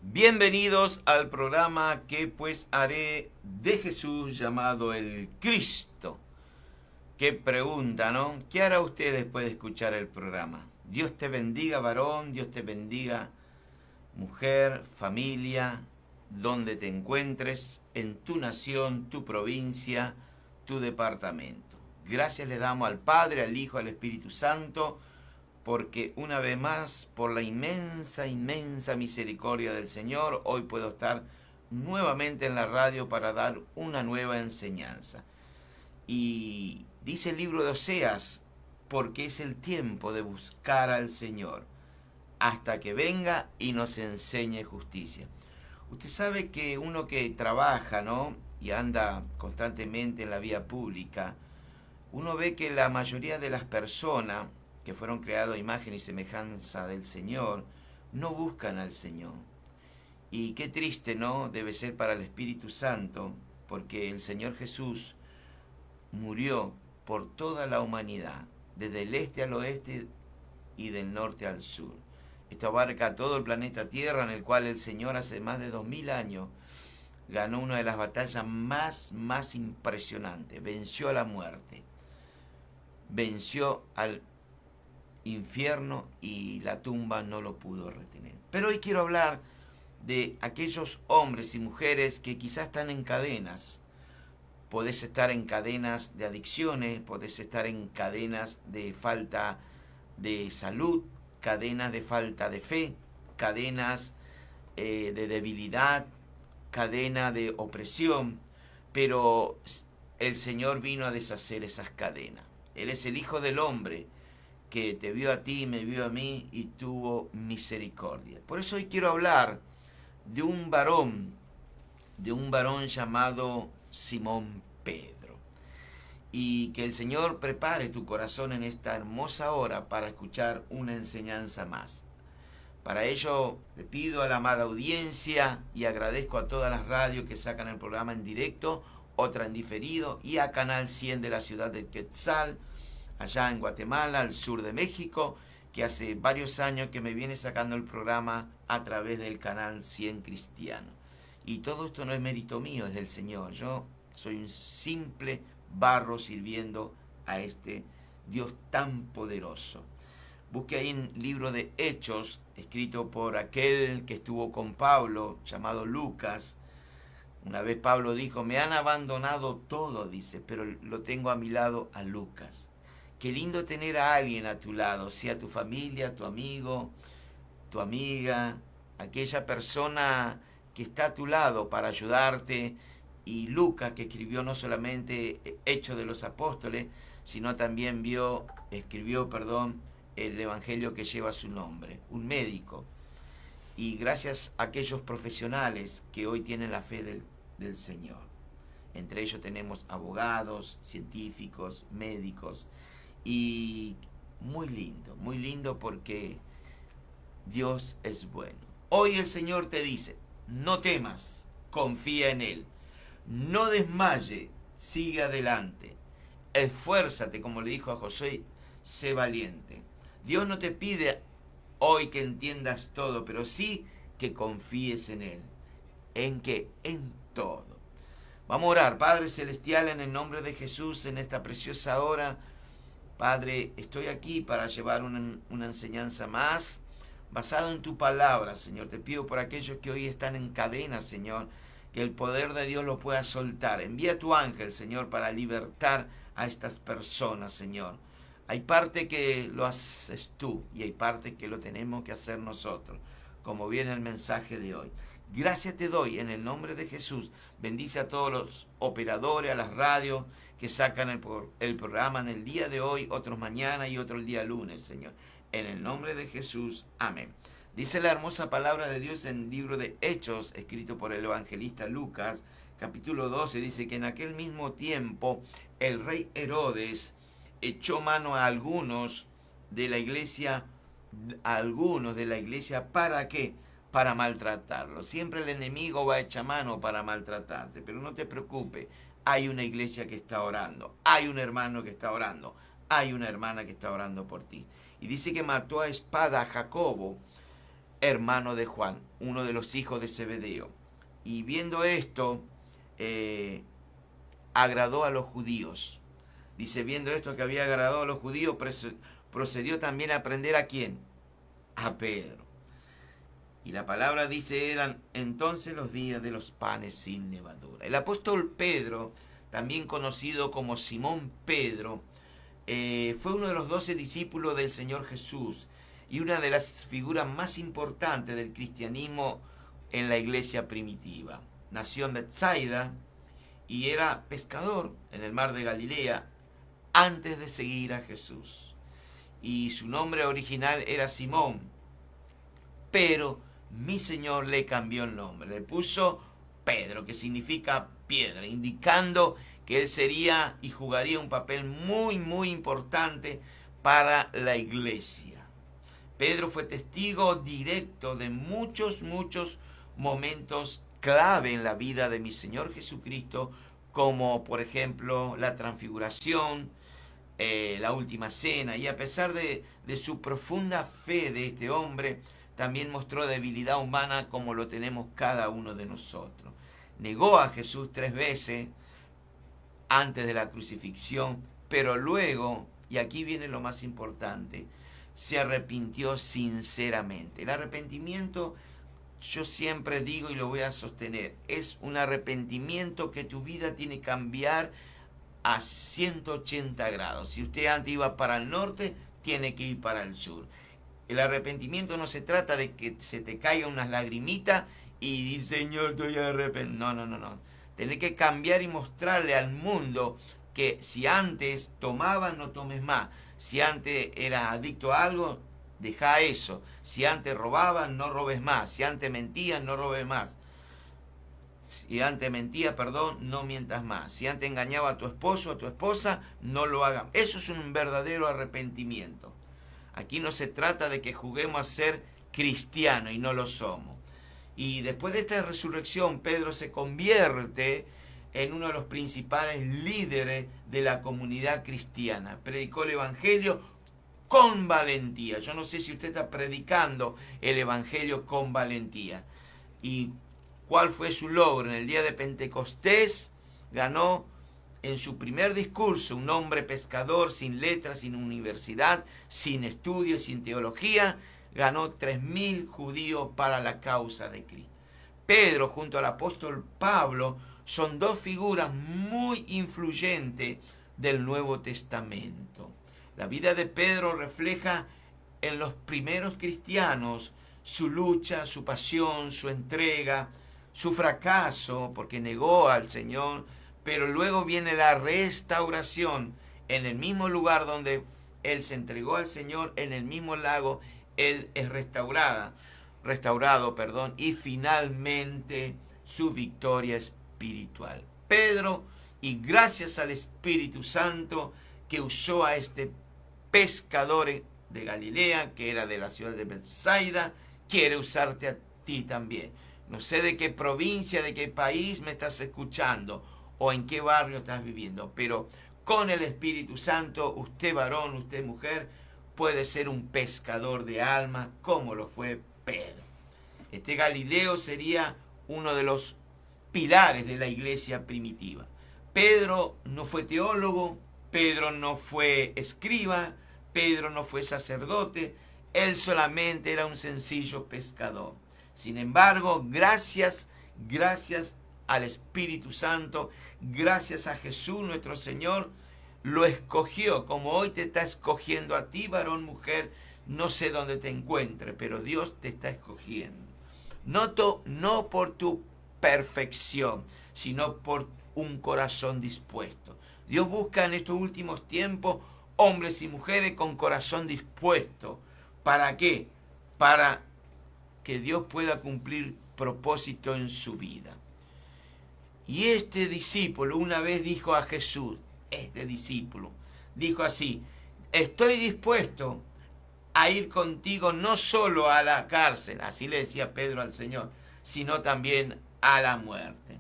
Bienvenidos al programa que pues haré de Jesús llamado el Cristo. Qué pregunta, ¿no? ¿Qué hará usted después de escuchar el programa? Dios te bendiga, varón, Dios te bendiga, mujer, familia, donde te encuentres, en tu nación, tu provincia, tu departamento. Gracias le damos al Padre, al Hijo, al Espíritu Santo, porque una vez más, por la inmensa misericordia del Señor, hoy puedo estar nuevamente en la radio para dar una nueva enseñanza. Y dice el libro de Oseas, porque es el tiempo de buscar al Señor, hasta que venga y nos enseñe justicia. Usted sabe que uno que trabaja, ¿no?, y anda constantemente en la vía pública, uno ve que la mayoría de las personas que fueron creadas a imagen y semejanza del Señor no buscan al Señor. Y qué triste, ¿no?, debe ser para el Espíritu Santo, porque el Señor Jesús murió por toda la humanidad, desde el este al oeste y del norte al sur. Esto abarca todo el planeta Tierra, en el cual el Señor hace más de 2000 años ganó una de las batallas más impresionantes. Venció a la muerte, venció al infierno y la tumba no lo pudo retener. Pero hoy quiero hablar de aquellos hombres y mujeres que quizás están en cadenas. Podés estar en cadenas de adicciones, podés estar en cadenas de falta de salud, cadenas de falta de fe, cadenas de debilidad, cadena de opresión, pero el Señor vino a deshacer esas cadenas. Él es el Hijo del Hombre que te vio a ti, me vio a mí y tuvo misericordia. Por eso hoy quiero hablar de un varón llamado Simón Pedro. Y que el Señor prepare tu corazón en esta hermosa hora para escuchar una enseñanza más. Para ello le pido a la amada audiencia y agradezco a todas las radios que sacan el programa en directo, otra en diferido, y a Canal 100 de la ciudad de Quetzal, allá en Guatemala, al sur de México, que hace varios años que me viene sacando el programa a través del Canal 100 Cristiano. Y todo esto no es mérito mío, es del Señor. Yo soy un simple barro sirviendo a este Dios tan poderoso. Busque ahí en el libro de Hechos, escrito por aquel que estuvo con Pablo, llamado Lucas. Una vez Pablo dijo, me han abandonado todo, dice, pero lo tengo a mi lado a Lucas. Qué lindo tener a alguien a tu lado, sea tu familia, tu amigo, tu amiga, aquella persona que está a tu lado para ayudarte. Y Lucas, que escribió no solamente Hechos de los Apóstoles, sino también escribió el evangelio que lleva su nombre, un médico. Y gracias a aquellos profesionales que hoy tienen la fe del Señor. Entre ellos tenemos abogados, científicos, médicos. Y muy lindo porque Dios es bueno. Hoy el Señor te dice, no temas, confía en Él. No desmaye, sigue adelante. Esfuérzate, como le dijo a José, sé valiente. Dios no te pide hoy que entiendas todo, pero sí que confíes en Él. ¿En qué? En todo. Vamos a orar. Padre Celestial, en el nombre de Jesús, en esta preciosa hora, Padre, estoy aquí para llevar una enseñanza más basado en tu palabra, Señor. Te pido por aquellos que hoy están en cadenas, Señor, que el poder de Dios los pueda soltar. Envía tu ángel, Señor, para libertar a estas personas, Señor. Hay parte que lo haces tú y hay parte que lo tenemos que hacer nosotros, como viene el mensaje de hoy. Gracias te doy en el nombre de Jesús. Bendice a todos los operadores, a las radios que sacan el programa en el día de hoy, otros mañana y otro el día lunes, Señor. En el nombre de Jesús, amén. Dice la hermosa palabra de Dios en el libro de Hechos, escrito por el evangelista Lucas, capítulo 12, dice que en aquel mismo tiempo el rey Herodes echó mano a algunos de la iglesia, ¿para qué? Para maltratarlos. Siempre el enemigo va a echar mano para maltratarte, pero no te preocupes, hay una iglesia que está orando, hay un hermano que está orando, hay una hermana que está orando por ti. Y dice que mató a espada a Jacobo, hermano de Juan, uno de los hijos de Zebedeo. Y viendo esto, agradó a los judíos. Dice, viendo esto que había agradado a los judíos, procedió también a aprender ¿a quién? A Pedro. Y la palabra dice, eran entonces los días de los panes sin levadura. El apóstol Pedro, también conocido como Simón Pedro, fue uno de los 12 discípulos del Señor Jesús y una de las figuras más importantes del cristianismo en la iglesia primitiva. Nació en Betsaida y era pescador en el mar de Galilea antes de seguir a Jesús. Y su nombre original era Simón, pero mi Señor le cambió el nombre, le puso Pedro, que significa piedra, indicando que él sería y jugaría un papel muy, muy importante para la iglesia. Pedro fue testigo directo de muchos momentos clave en la vida de mi Señor Jesucristo, como por ejemplo la transfiguración, la última cena, y a pesar de su profunda fe de este hombre, también mostró debilidad humana como lo tenemos cada uno de nosotros. Negó a Jesús 3 veces antes de la crucifixión, pero luego, y aquí viene lo más importante, se arrepintió sinceramente. El arrepentimiento, yo siempre digo y lo voy a sostener, es un arrepentimiento que tu vida tiene que cambiar a 180 grados. Si usted antes iba para el norte, tiene que ir para el sur. El arrepentimiento no se trata de que se te caigan unas lagrimitas y dice, Señor, estoy arrepentido. No. Tenés que cambiar y mostrarle al mundo que si antes tomabas, no tomes más. Si antes eras adicto a algo, deja eso. Si antes robabas, no robes más. Si antes mentías, no robes más. Si antes mentías, no mientas más. Si antes engañaba a tu esposo o a tu esposa, no lo hagas. Eso es un verdadero arrepentimiento. Aquí no se trata de que juguemos a ser cristianos y no lo somos. Y después de esta resurrección, Pedro se convierte en uno de los principales líderes de la comunidad cristiana. Predicó el evangelio con valentía. Yo no sé si usted está predicando el evangelio con valentía. ¿Y cuál fue su logro? En el día de Pentecostés ganó en su primer discurso, un hombre pescador sin letras, sin universidad, sin estudios, sin teología, ganó 3.000 judíos para la causa de Cristo. Pedro junto al apóstol Pablo son dos figuras muy influyentes del Nuevo Testamento. La vida de Pedro refleja en los primeros cristianos su lucha, su pasión, su entrega, su fracaso, porque negó al Señor, pero luego viene la restauración en el mismo lugar donde él se entregó al Señor, en el mismo lago, él es restaurado, y finalmente su victoria espiritual. Pedro, y gracias al Espíritu Santo que usó a este pescador de Galilea, que era de la ciudad de Betsaida, quiere usarte a ti también. No sé de qué provincia, de qué país me estás escuchando o en qué barrio estás viviendo, pero con el Espíritu Santo, usted varón, usted mujer, puede ser un pescador de almas como lo fue Pedro. Este Galileo sería uno de los pilares de la iglesia primitiva. Pedro no fue teólogo, Pedro no fue escriba, Pedro no fue sacerdote, él solamente era un sencillo pescador. Sin embargo, gracias al Espíritu Santo, gracias a Jesús nuestro Señor, lo escogió, como hoy te está escogiendo a ti, varón, mujer, no sé dónde te encuentres, pero Dios te está escogiendo. No por tu perfección, sino por un corazón dispuesto. Dios busca en estos últimos tiempos hombres y mujeres con corazón dispuesto. ¿Para qué? Para que Dios pueda cumplir propósito en su vida. Y este discípulo una vez dijo a Jesús, dijo así, estoy dispuesto a ir contigo no solo a la cárcel, así le decía Pedro al Señor, sino también a la muerte.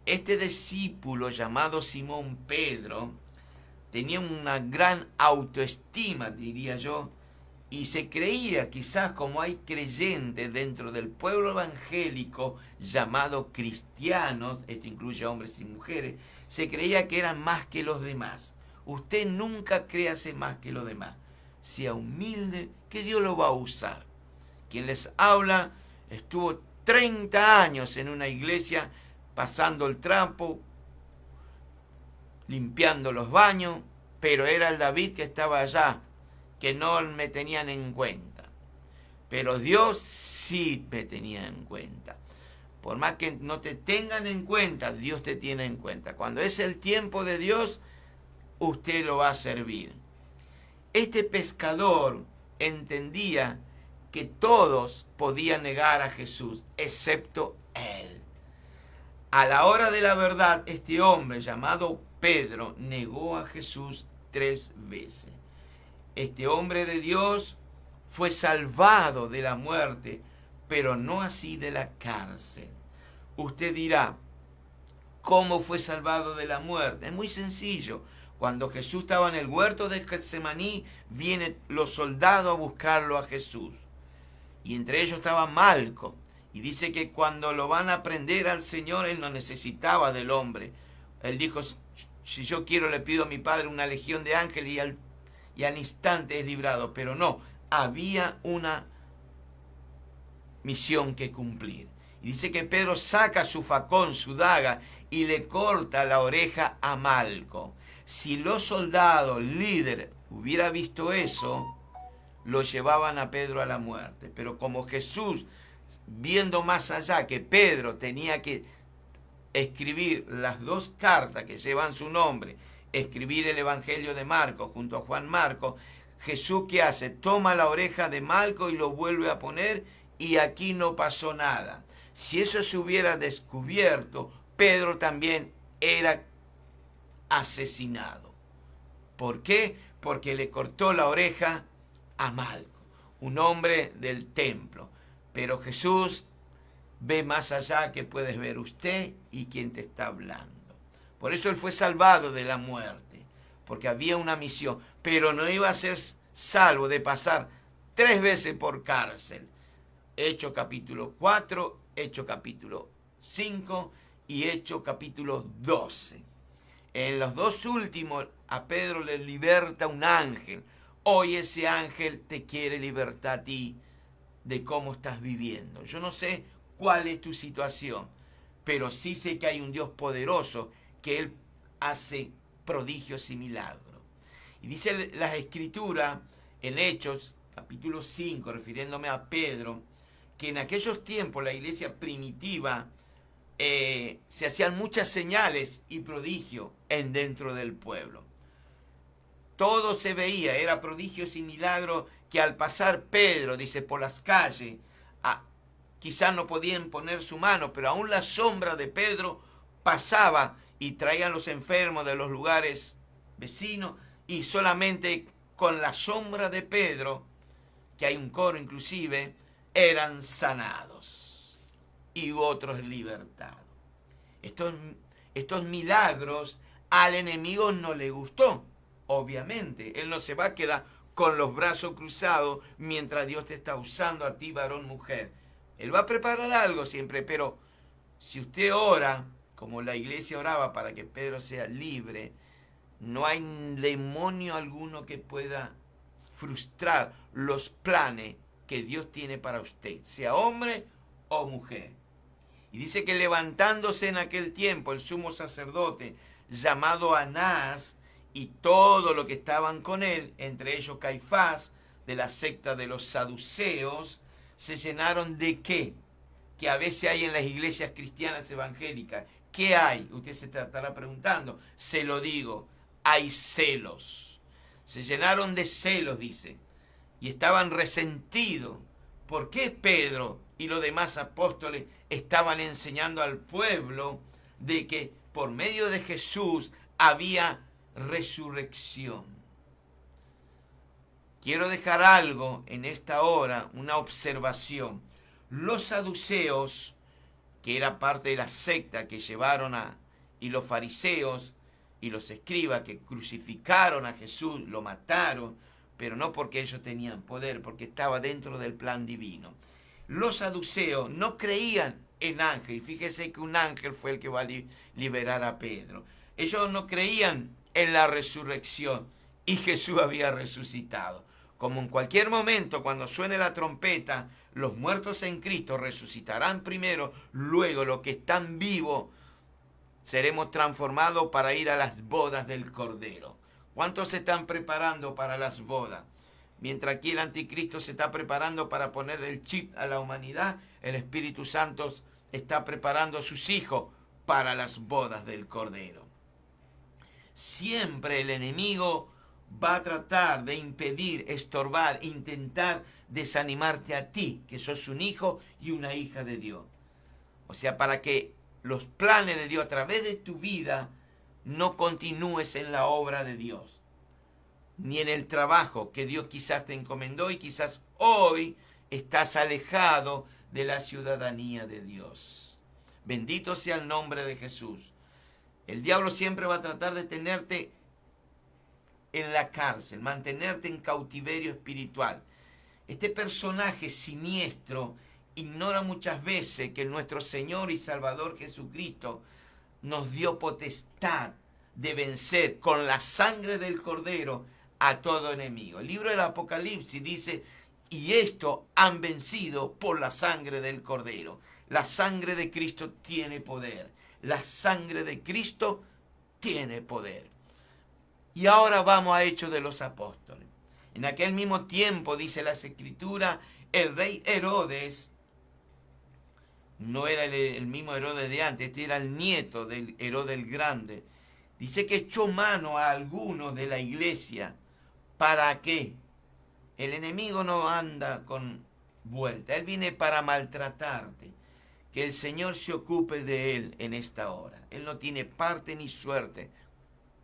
Este discípulo llamado Simón Pedro tenía una gran autoestima, diría yo, Y se creía, quizás como hay creyentes dentro del pueblo evangélico llamado cristianos, esto incluye hombres y mujeres, se creía que eran más que los demás. Usted nunca créase más que los demás. Sea humilde, que Dios lo va a usar. Quien les habla estuvo 30 años en una iglesia pasando el trapo, limpiando los baños, pero era el David que estaba allá, que no me tenían en cuenta. Pero Dios sí me tenía en cuenta. Por más que no te tengan en cuenta, Dios te tiene en cuenta. Cuando es el tiempo de Dios, usted lo va a servir. Este pescador entendía que todos podían negar a Jesús, excepto él. A la hora de la verdad, este hombre llamado Pedro negó a Jesús 3 veces. Este hombre de Dios fue salvado de la muerte, pero no así de la cárcel. Usted dirá, ¿cómo fue salvado de la muerte? Es muy sencillo. Cuando Jesús estaba en el huerto de Getsemaní, vienen los soldados a buscarlo a Jesús. Y entre ellos estaba Malco. Y dice que cuando lo van a prender al Señor, él no necesitaba del hombre. Él dijo, si yo quiero le pido a mi Padre una legión de ángeles y al instante es librado. Pero no, había una misión que cumplir. Y dice que Pedro saca su facón, su daga, y le corta la oreja a Malco. Si los soldados, líderes, hubiera visto eso, lo llevaban a Pedro a la muerte. Pero como Jesús, viendo más allá que Pedro tenía que escribir las 2 cartas que llevan su nombre, escribir el Evangelio de Marcos junto a Juan Marcos, Jesús, ¿qué hace? Toma la oreja de Malco y lo vuelve a poner, y aquí no pasó nada. Si eso se hubiera descubierto, Pedro también era asesinado. ¿Por qué? Porque le cortó la oreja a Malco, un hombre del templo. Pero Jesús ve más allá que puedes ver usted y quien te está hablando. Por eso él fue salvado de la muerte, porque había una misión, pero no iba a ser salvo de pasar 3 veces por cárcel. Hechos capítulo 4, Hechos capítulo 5 y Hechos capítulo 12. En los 2 últimos a Pedro le liberta un ángel. Hoy ese ángel te quiere libertar a ti de cómo estás viviendo. Yo no sé cuál es tu situación, pero sí sé que hay un Dios poderoso que Él hace prodigios y milagros. Y dice las Escrituras en Hechos capítulo 5, refiriéndome a Pedro, que en aquellos tiempos la iglesia primitiva se hacían muchas señales y prodigios dentro del pueblo. Todo se veía, era prodigios y milagros que al pasar Pedro, dice, por las calles, quizás no podían poner su mano, pero aún la sombra de Pedro pasaba y traían los enfermos de los lugares vecinos, y solamente con la sombra de Pedro, que hay un coro inclusive, eran sanados y otros libertados. Estos milagros al enemigo no le gustó. Obviamente, él no se va a quedar con los brazos cruzados mientras Dios te está usando a ti, varón, mujer. Él va a preparar algo siempre, pero si usted ora, como la iglesia oraba para que Pedro sea libre, no hay demonio alguno que pueda frustrar los planes que Dios tiene para usted, sea hombre o mujer. Y dice que levantándose en aquel tiempo el sumo sacerdote, llamado Anás, y todo lo que estaban con él, entre ellos Caifás, de la secta de los saduceos, se llenaron de ¿qué? Que a veces hay en las iglesias cristianas evangélicas. ¿Qué hay? Usted se estará preguntando. Se lo digo, hay celos. Se llenaron de celos, dice, y estaban resentidos. ¿Por qué Pedro y los demás apóstoles estaban enseñando al pueblo de que por medio de Jesús había resurrección? Quiero dejar algo en esta hora, una observación. Los saduceos, que era parte de la secta que llevaron y los fariseos y los escribas que crucificaron a Jesús, lo mataron, pero no porque ellos tenían poder, porque estaba dentro del plan divino. Los saduceos no creían en ángel, y fíjese que un ángel fue el que va a liberar a Pedro. Ellos no creían en la resurrección, y Jesús había resucitado. Como en cualquier momento, cuando suene la trompeta, los muertos en Cristo resucitarán primero, luego los que están vivos seremos transformados para ir a las bodas del Cordero. ¿Cuántos se están preparando para las bodas? Mientras aquí el anticristo se está preparando para poner el chip a la humanidad, el Espíritu Santo está preparando a sus hijos para las bodas del Cordero. Siempre el enemigo va a tratar de impedir, estorbar, intentar desanimarte a ti, que sos un hijo y una hija de Dios. O sea, para que los planes de Dios a través de tu vida no continúes en la obra de Dios, ni en el trabajo que Dios quizás te encomendó y quizás hoy estás alejado de la ciudadanía de Dios. Bendito sea el nombre de Jesús. El diablo siempre va a tratar de tenerte en la cárcel, mantenerte en cautiverio espiritual. Este personaje siniestro ignora muchas veces que nuestro Señor y Salvador Jesucristo nos dio potestad de vencer con la sangre del Cordero a todo enemigo. El libro del Apocalipsis dice, y esto han vencido por la sangre del Cordero. La sangre de Cristo tiene poder. La sangre de Cristo tiene poder. Y ahora vamos a Hechos de los Apóstoles. En aquel mismo tiempo, dice las Escrituras, el rey Herodes, no era el mismo Herodes de antes, este era el nieto del Herodes el Grande, dice que echó mano a algunos de la iglesia. ¿Para qué? El enemigo no anda con vuelta, él viene para maltratarte. Que el Señor se ocupe de él en esta hora. Él no tiene parte ni suerte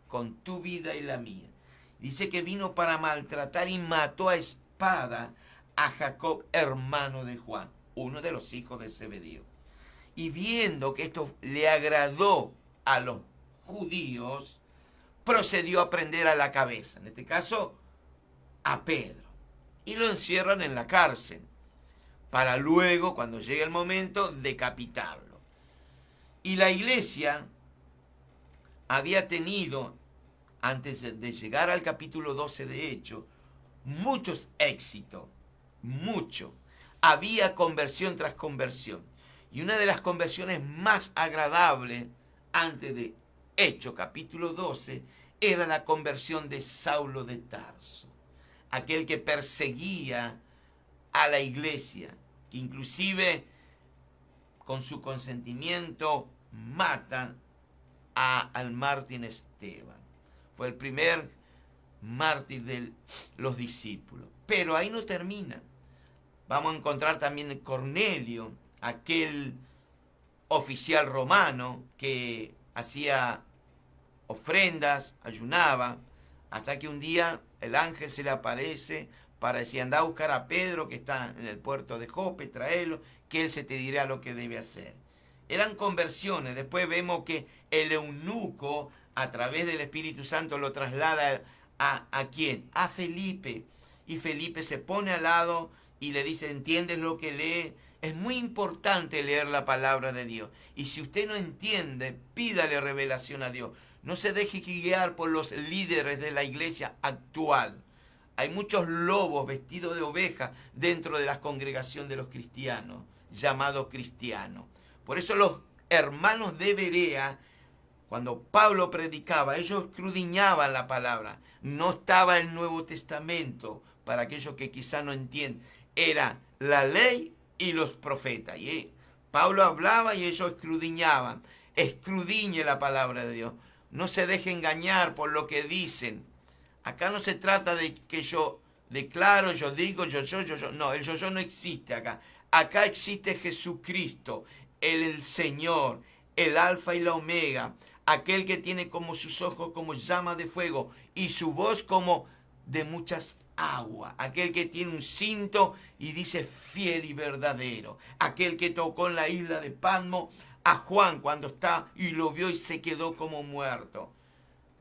con tu vida y la mía. Dice que vino para maltratar y mató a espada a Jacob, hermano de Juan, uno de los hijos de Zebedeo. Y viendo que esto le agradó a los judíos, procedió a prender a la cabeza, en este caso a Pedro, y lo encierran en la cárcel, para luego, cuando llegue el momento, decapitarlo. Y la iglesia había tenido, antes de llegar al capítulo 12 de Hechos, muchos éxitos, mucho. Había conversión tras conversión. Y una de las conversiones más agradables, antes de Hechos capítulo 12, era la conversión de Saulo de Tarso, aquel que perseguía a la iglesia, que inclusive con su consentimiento matan al mártir Esteban. Fue el primer mártir de los discípulos. Pero ahí no termina. Vamos a encontrar también a Cornelio, aquel oficial romano que hacía ofrendas, ayunaba, hasta que un día el ángel se le aparece para decir, anda a buscar a Pedro que está en el puerto de Jope, traerlo, que él se te dirá lo que debe hacer. Eran conversiones. Después vemos que el eunuco, a través del Espíritu Santo, lo traslada ¿a quién? A Felipe. Y Felipe se pone al lado y le dice, ¿entiendes lo que lee? Es muy importante leer la palabra de Dios. Y si usted no entiende, pídale revelación a Dios. No se deje guiar por los líderes de la iglesia actual. Hay muchos lobos vestidos de oveja dentro de la congregación de los cristianos, llamados cristianos. Por eso los hermanos de Berea, cuando Pablo predicaba, ellos escudriñaban la palabra. No estaba el Nuevo Testamento, para aquellos que quizá no entienden. Era la ley y los profetas. Y Pablo hablaba y ellos escudriñaban. Escudriñe la palabra de Dios. No se deje engañar por lo que dicen. Acá no se trata de que yo declaro, yo digo, yo. No, el yo no existe acá. Acá existe Jesucristo, el Señor, el Alfa y la Omega, aquel que tiene como sus ojos como llama de fuego y su voz como de muchas aguas, aquel que tiene un cinto y dice fiel y verdadero, aquel que tocó en la isla de Patmos a Juan cuando está y lo vio y se quedó como muerto.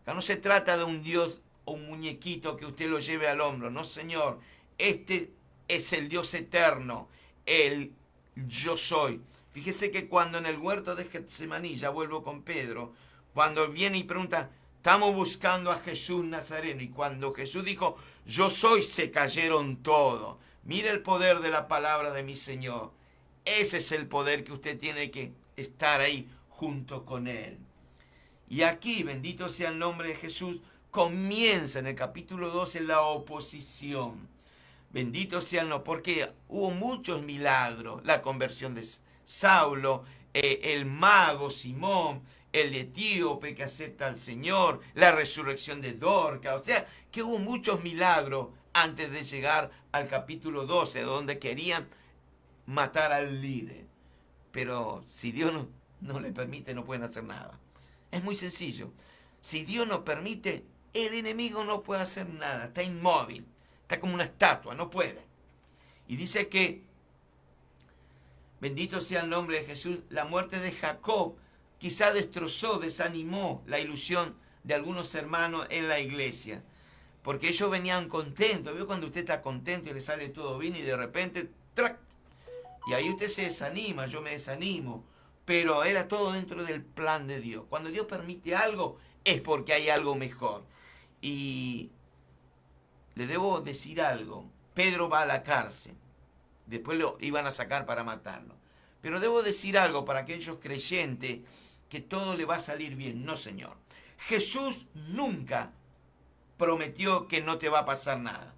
Acá no se trata de un Dios un muñequito que usted lo lleve al hombro. No, Señor, este es el Dios eterno, el yo soy. Fíjese que cuando en el huerto de Getsemaní, ya vuelvo con Pedro, cuando viene y pregunta, estamos buscando a Jesús Nazareno, y cuando Jesús dijo, yo soy, se cayeron todos. Mire el poder de la palabra de mi Señor. Ese es el poder que usted tiene que estar ahí junto con Él. Y aquí, bendito sea el nombre de Jesús, comienza en el capítulo 12 la oposición. Bendito sea el nombre, porque hubo muchos milagros, la conversión de Saulo, el mago Simón, el etíope que acepta al Señor, la resurrección de Dorcas, o sea, que hubo muchos milagros antes de llegar al capítulo 12, donde querían matar al líder. Pero si Dios no le permite, no pueden hacer nada. Es muy sencillo. Si Dios no permite, el enemigo no puede hacer nada, está inmóvil, está como una estatua, no puede. Y dice que, bendito sea el nombre de Jesús, la muerte de Jacob quizá destrozó, desanimó la ilusión de algunos hermanos en la iglesia, porque ellos venían contentos. ¿Vio cuando usted está contento y le sale todo bien y de repente, ¡trac! Y ahí usted se desanima, yo me desanimo, pero era todo dentro del plan de Dios. Cuando Dios permite algo, es porque hay algo mejor. Y le debo decir algo, Pedro va a la cárcel, después lo iban a sacar para matarlo. Pero debo decir algo para aquellos creyentes, que todo le va a salir bien. No, Señor. Jesús nunca prometió que no te va a pasar nada.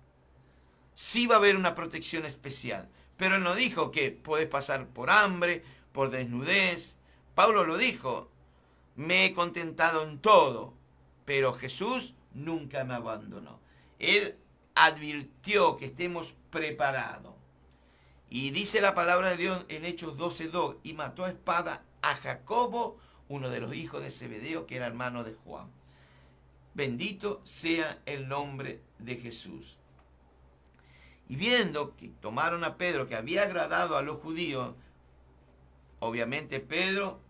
Sí va a haber una protección especial, pero Él no dijo que puedes pasar por hambre, por desnudez. Pablo lo dijo, me he contentado en todo, pero Jesús nunca me abandonó. Él advirtió que estemos preparados. Y dice la palabra de Dios en Hechos 12:2, y mató a espada a Jacobo, uno de los hijos de Zebedeo, que era hermano de Juan. Bendito sea el nombre de Jesús. Y viendo que tomaron a Pedro, que había agradado a los judíos, obviamente Pedro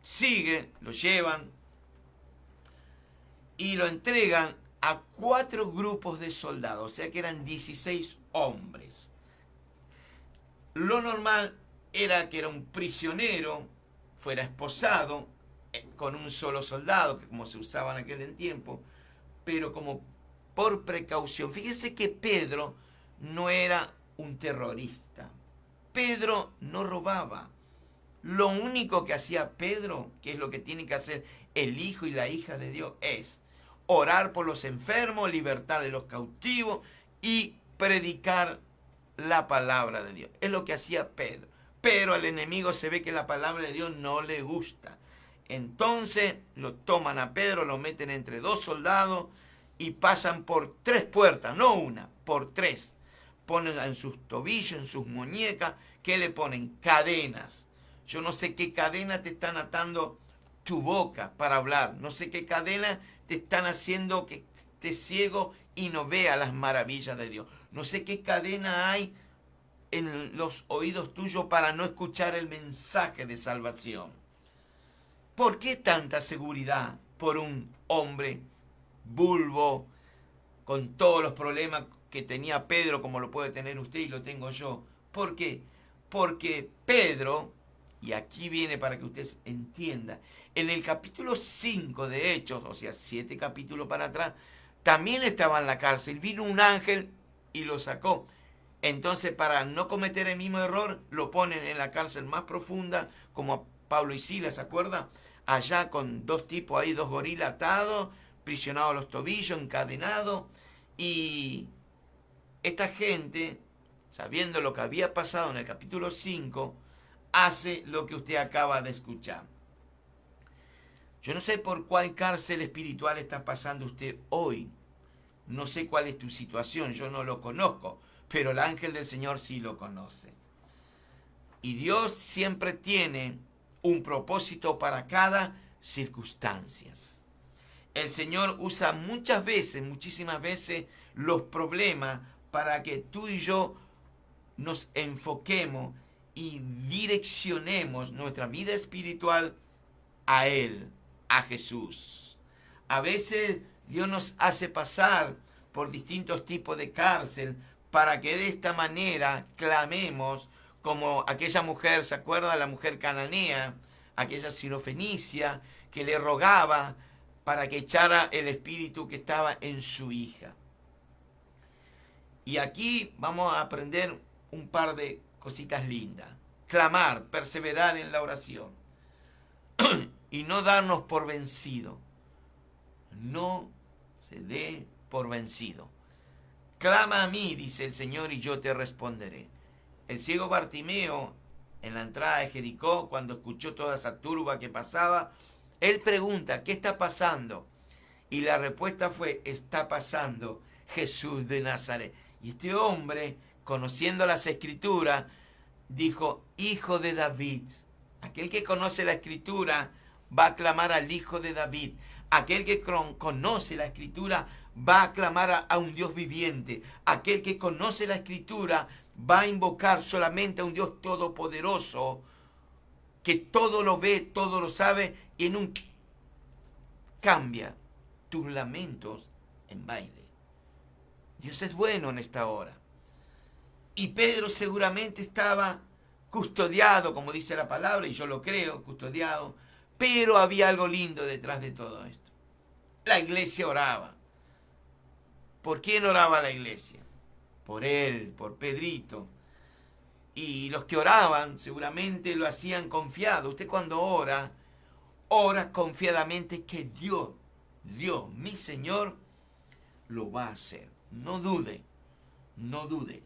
sigue, lo llevan y lo entregan a 4 grupos de soldados, o sea que eran 16 hombres. Lo normal era que era un prisionero, fuera esposado con un solo soldado, que como se usaba en aquel tiempo, pero como por precaución. Fíjese que Pedro no era un terrorista. Pedro no robaba. Lo único que hacía Pedro, que es lo que tiene que hacer el hijo y la hija de Dios, es orar por los enfermos, libertar de los cautivos y predicar la palabra de Dios. Es lo que hacía Pedro. Pero al enemigo se ve que la palabra de Dios no le gusta. Entonces lo toman a Pedro, lo meten entre 2 soldados y pasan por 3 puertas, no una, por 3. Ponen en sus tobillos, en sus muñecas, ¿qué le ponen? Cadenas. Yo no sé qué cadena te están atando tu boca para hablar. No sé qué cadena te están haciendo que estés ciego y no vea las maravillas de Dios. No sé qué cadena hay en los oídos tuyos para no escuchar el mensaje de salvación. ¿Por qué tanta seguridad por un hombre bulbo con todos los problemas que tenía Pedro, como lo puede tener usted y lo tengo yo? ¿Por qué? Porque Pedro, y aquí viene para que usted entienda, en el capítulo 5 de Hechos, o sea, 7 capítulos para atrás, también estaba en la cárcel. Vino un ángel y lo sacó. Entonces, para no cometer el mismo error, lo ponen en la cárcel más profunda, como a Pablo y Silas, ¿se acuerda? Allá con 2 tipos ahí, 2 gorilas atados, prisionados a los tobillos, encadenados. Y esta gente, sabiendo lo que había pasado en el capítulo 5, hace lo que usted acaba de escuchar. Yo no sé por cuál cárcel espiritual está pasando usted hoy. No sé cuál es tu situación, yo no lo conozco, pero el ángel del Señor sí lo conoce. Y Dios siempre tiene un propósito para cada circunstancia. El Señor usa muchas veces, muchísimas veces, los problemas para que tú y yo nos enfoquemos y direccionemos nuestra vida espiritual a Él, a Jesús. A veces Dios nos hace pasar por distintos tipos de cárcel para que de esta manera clamemos como aquella mujer, ¿se acuerda? La mujer cananea, aquella sirofenicia que le rogaba para que echara el espíritu que estaba en su hija. Y aquí vamos a aprender un par de cositas lindas. Clamar, perseverar en la oración y no darnos por vencido. No se dé por vencido. Clama a mí, dice el Señor, y yo te responderé. El ciego Bartimeo, en la entrada de Jericó, cuando escuchó toda esa turba que pasaba, él pregunta, ¿qué está pasando? Y la respuesta fue, está pasando Jesús de Nazaret. Y este hombre, conociendo las Escrituras, dijo, Hijo de David. Aquel que conoce la Escritura va a clamar al Hijo de David. Aquel que conoce la Escritura va a clamar a un Dios viviente. Aquel que conoce la Escritura va a invocar solamente a un Dios todopoderoso, que todo lo ve, todo lo sabe, y en un cambia tus lamentos en baile. Dios es bueno en esta hora. Y Pedro seguramente estaba custodiado, como dice la palabra, y yo lo creo, custodiado, pero había algo lindo detrás de todo esto. La iglesia oraba. ¿Por quién oraba la iglesia? Por él, por Pedrito. Y los que oraban seguramente lo hacían confiado. Usted cuando ora confiadamente que Dios, mi Señor, lo va a hacer. No dude, no dude.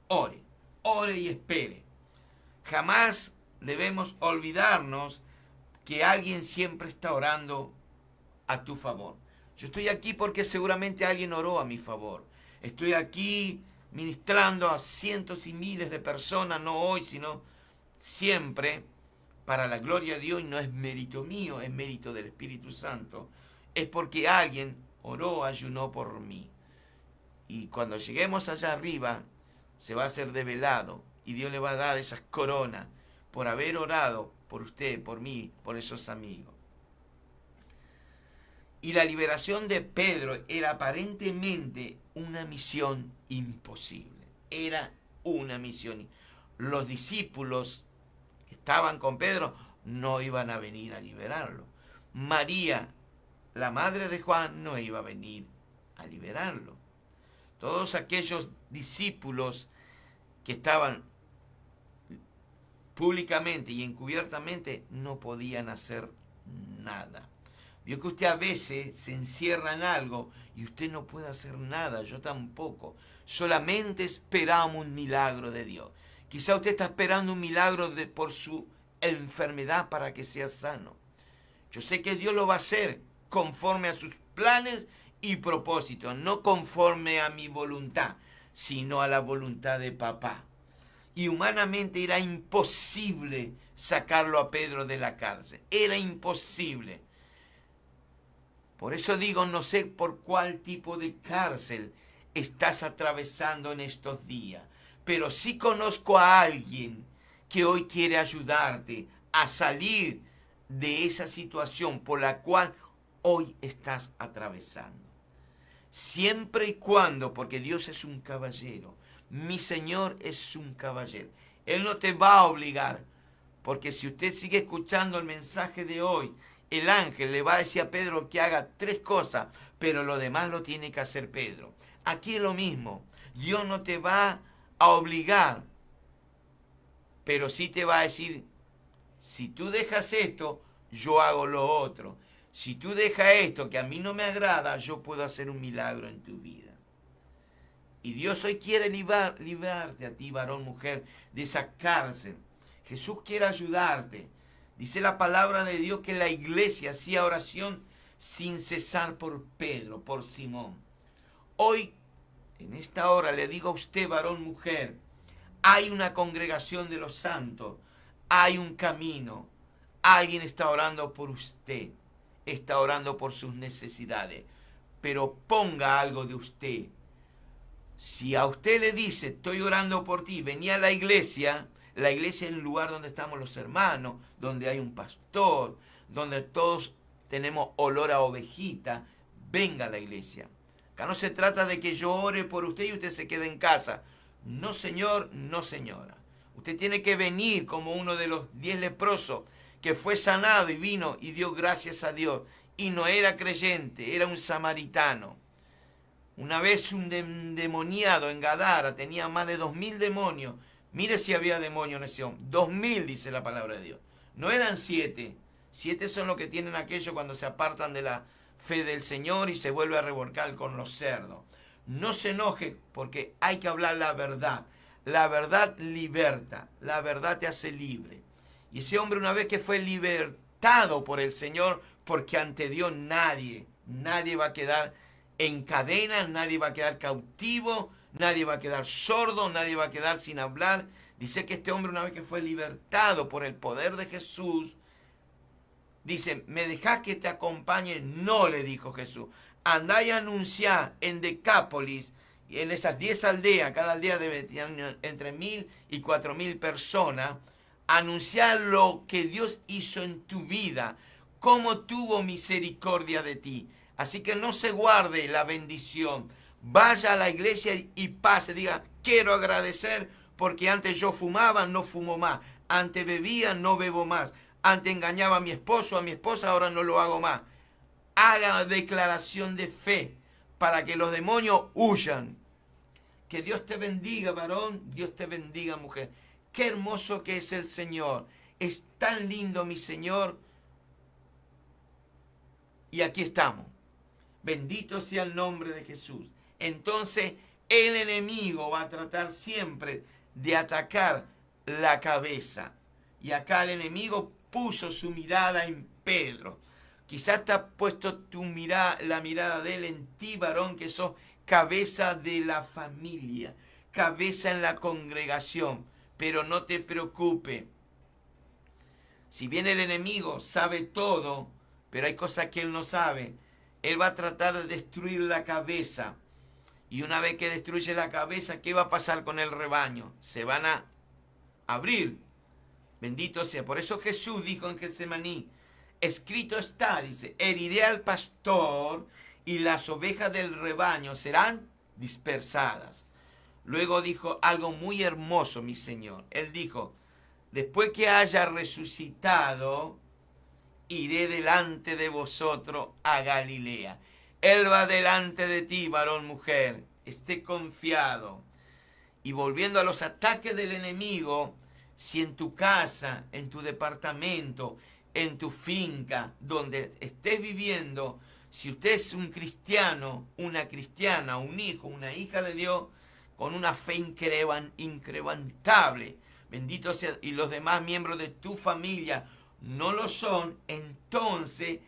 Ore y espere. Jamás debemos olvidarnos que alguien siempre está orando a tu favor. Yo estoy aquí porque seguramente alguien oró a mi favor. Estoy aquí ministrando a cientos y miles de personas, no hoy, sino siempre, para la gloria de Dios, y no es mérito mío, es mérito del Espíritu Santo. Es porque alguien oró, ayunó por mí. Y cuando lleguemos allá arriba, se va a hacer develado, y Dios le va a dar esas coronas por haber orado por usted, por mí, por esos amigos. Y la liberación de Pedro era aparentemente una misión imposible. Era una misión. Los discípulos que estaban con Pedro no iban a venir a liberarlo. María, la madre de Juan, no iba a venir a liberarlo. Todos aquellos discípulos que estaban públicamente y encubiertamente no podían hacer nada. Vio que usted a veces se encierra en algo y usted no puede hacer nada, yo tampoco. Solamente esperamos un milagro de Dios. Quizá usted está esperando un milagro por su enfermedad para que sea sano. Yo sé que Dios lo va a hacer conforme a sus planes y propósitos, no conforme a mi voluntad, sino a la voluntad de papá. Y humanamente era imposible sacarlo a Pedro de la cárcel. Era imposible. Por eso digo, no sé por cuál tipo de cárcel estás atravesando en estos días, pero sí conozco a alguien que hoy quiere ayudarte a salir de esa situación por la cual hoy estás atravesando. Siempre y cuando, porque Dios es un caballero, mi Señor es un caballero. Él no te va a obligar, porque si usted sigue escuchando el mensaje de hoy, el ángel le va a decir a Pedro que haga 3 cosas, pero lo demás lo tiene que hacer Pedro. Aquí es lo mismo. Dios no te va a obligar, pero sí te va a decir, si tú dejas esto, yo hago lo otro. Si tú dejas esto que a mí no me agrada, yo puedo hacer un milagro en tu vida. Y Dios hoy quiere librarte a ti, varón, mujer, de esa cárcel. Jesús quiere ayudarte. Dice la palabra de Dios que la iglesia hacía oración sin cesar por Pedro, por Simón. Hoy, en esta hora, le digo a usted, varón, mujer, hay una congregación de los santos, hay un camino. Alguien está orando por usted, está orando por sus necesidades, pero ponga algo de usted. Si a usted le dice, estoy orando por ti, vení a la iglesia es el lugar donde estamos los hermanos, donde hay un pastor, donde todos tenemos olor a ovejita. venga a la iglesia. Acá no se trata de que yo ore por usted y usted se quede en casa. No, señor, no, señora. Usted tiene que venir como uno de los 10 leprosos que fue sanado y vino y dio gracias a Dios. Y no era creyente, era un samaritano. Una vez un endemoniado en Gadara tenía más de 2000 demonios. Mire si había demonios en ese hombre. 2000 dice la palabra de Dios. No eran 7. 7 son los que tienen aquello cuando se apartan de la fe del Señor y se vuelve a revolcar con los cerdos. No se enoje porque hay que hablar la verdad. La verdad liberta, la verdad te hace libre. Y ese hombre una vez que fue libertado por el Señor, porque ante Dios nadie va a quedar en cadenas, nadie va a quedar cautivo, nadie va a quedar sordo, nadie va a quedar sin hablar. Dice que este hombre una vez que fue libertado por el poder de Jesús, dice, ¿me dejás que te acompañe? No, le dijo Jesús. Andá y anunciá en Decápolis, y en esas 10 aldeas, cada aldea debe tener entre 1000 y 4000 personas, anunciar lo que Dios hizo en tu vida, cómo tuvo misericordia de ti. Así que no se guarde la bendición. Vaya a la iglesia y pase, diga, quiero agradecer porque antes yo fumaba, no fumo más. Antes bebía, no bebo más. Antes engañaba a mi esposo, a mi esposa, ahora no lo hago más. Haga declaración de fe para que los demonios huyan. Que Dios te bendiga, varón, Dios te bendiga, mujer. Qué hermoso que es el Señor. Es tan lindo, mi Señor. Y aquí estamos. Bendito sea el nombre de Jesús. Entonces, el enemigo va a tratar siempre de atacar la cabeza. Y acá el enemigo puso su mirada en Pedro. Quizás te ha puesto la mirada de él en ti, varón, que sos cabeza de la familia, cabeza en la congregación. Pero no te preocupes. Si bien el enemigo sabe todo, pero hay cosas que él no sabe, él va a tratar de destruir la cabeza. Y una vez que destruye la cabeza, ¿qué va a pasar con el rebaño? Se van a abrir. Bendito sea. Por eso Jesús dijo en Getsemaní, escrito está, dice, heriré al pastor y las ovejas del rebaño serán dispersadas. Luego dijo algo muy hermoso, mi Señor. Él dijo, después que haya resucitado, iré delante de vosotros a Galilea. Él va delante de ti, varón, mujer. Esté confiado. Y volviendo a los ataques del enemigo, si en tu casa, en tu departamento, en tu finca, donde estés viviendo, si usted es un cristiano, una cristiana, un hijo, una hija de Dios, con una fe incrementable, bendito sea, y los demás miembros de tu familia no lo son, entonces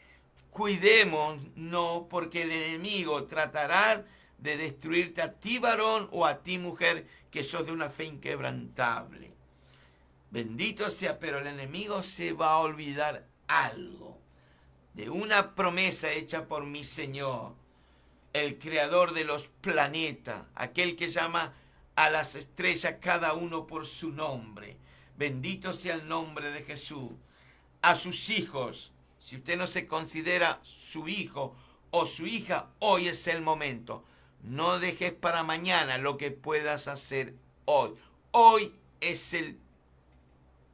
cuidémonos porque el enemigo tratará de destruirte a ti, varón, o a ti, mujer, que sos de una fe inquebrantable. Bendito sea, pero el enemigo se va a olvidar algo, de una promesa hecha por mi Señor, el creador de los planetas, aquel que llama a las estrellas cada uno por su nombre. Bendito sea el nombre de Jesús. A sus hijos, si usted no se considera su hijo o su hija, hoy es el momento. No dejes para mañana lo que puedas hacer hoy. Hoy es el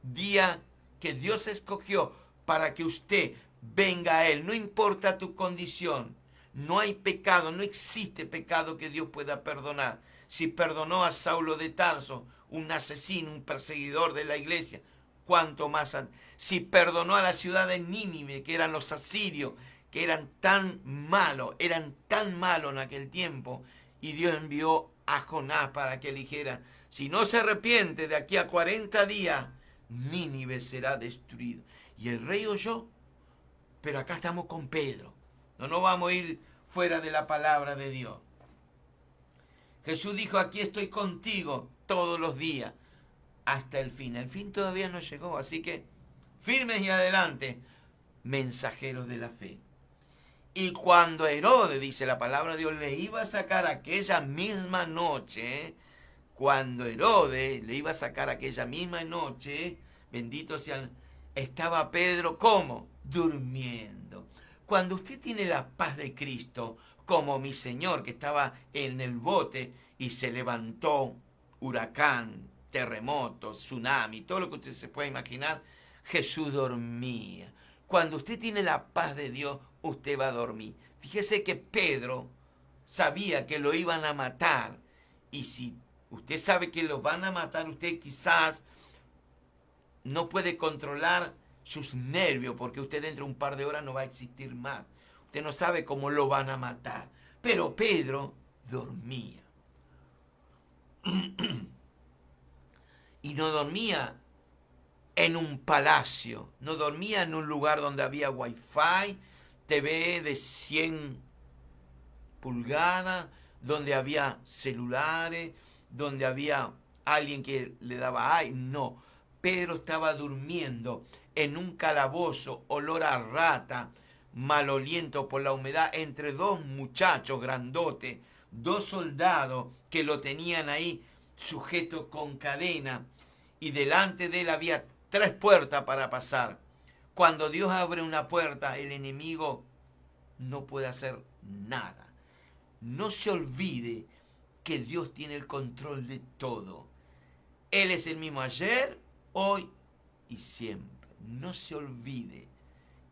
día que Dios escogió para que usted venga a Él. No importa tu condición. No hay pecado, no existe pecado que Dios pueda perdonar. Si perdonó a Saulo de Tarso, un asesino, un perseguidor de la iglesia, cuánto más. Si perdonó a la ciudad de Nínive, que eran los asirios, que eran tan malos en aquel tiempo, y Dios envió a Jonás para que eligiera, si no se arrepiente de aquí a 40 días, Nínive será destruido. Y el rey oyó, pero acá estamos con Pedro. No nos vamos a ir fuera de la palabra de Dios. Jesús dijo, aquí estoy contigo todos los días hasta el fin. El fin todavía no llegó, así que firmes y adelante, mensajeros de la fe. Y cuando Herodes, dice la palabra de Dios, le iba a sacar aquella misma noche, cuando Herodes le iba a sacar aquella misma noche, bendito sean, estaba Pedro, ¿cómo? Durmiendo. Cuando usted tiene la paz de Cristo, como mi Señor que estaba en el bote y se levantó huracán, terremoto, tsunami, todo lo que usted se pueda imaginar, Jesús dormía. Cuando usted tiene la paz de Dios, usted va a dormir. Fíjese que Pedro sabía que lo iban a matar. Y si usted sabe que lo van a matar, usted quizás no puede controlar sus nervios, porque usted dentro de un par de horas no va a existir más. Usted no sabe cómo lo van a matar. Pero Pedro dormía. Y no dormía en un palacio, no dormía en un lugar donde había wifi, TV de 100 pulgadas, donde había celulares, donde había alguien que le daba aire. No, Pedro estaba durmiendo en un calabozo, olor a rata, maloliento por la humedad, entre dos muchachos grandotes, dos soldados que lo tenían ahí sujeto con cadena, y delante de él había 3 puertas para pasar. Cuando Dios abre una puerta, el enemigo no puede hacer nada. No se olvide que Dios tiene el control de todo. Él es el mismo ayer, hoy y siempre. No se olvide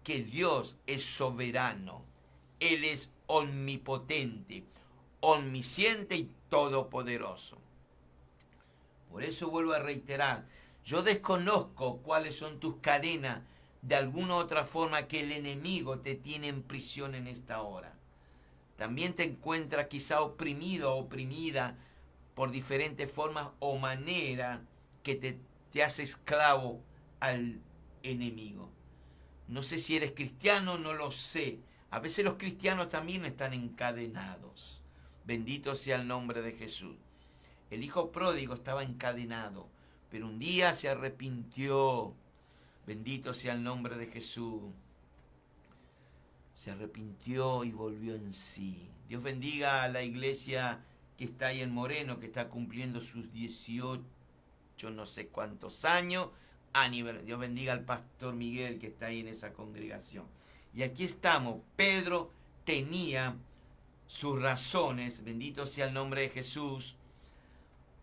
que Dios es soberano. Él es omnipotente, omnisciente y todopoderoso. Por eso vuelvo a reiterar, yo desconozco cuáles son tus cadenas, de alguna u otra forma que el enemigo te tiene en prisión en esta hora. También te encuentras quizá oprimido o oprimida por diferentes formas o maneras que te hace esclavo al enemigo. No sé si eres cristiano, no lo sé. A veces los cristianos también están encadenados. Bendito sea el nombre de Jesús. El hijo pródigo estaba encadenado, pero un día se arrepintió. Bendito sea el nombre de Jesús. Se arrepintió y volvió en sí. Dios bendiga a la iglesia que está ahí en Moreno, que está cumpliendo sus 18 no sé cuántos años. Dios bendiga al pastor Miguel que está ahí en esa congregación. Y aquí estamos. Pedro tenía sus razones, bendito sea el nombre de Jesús,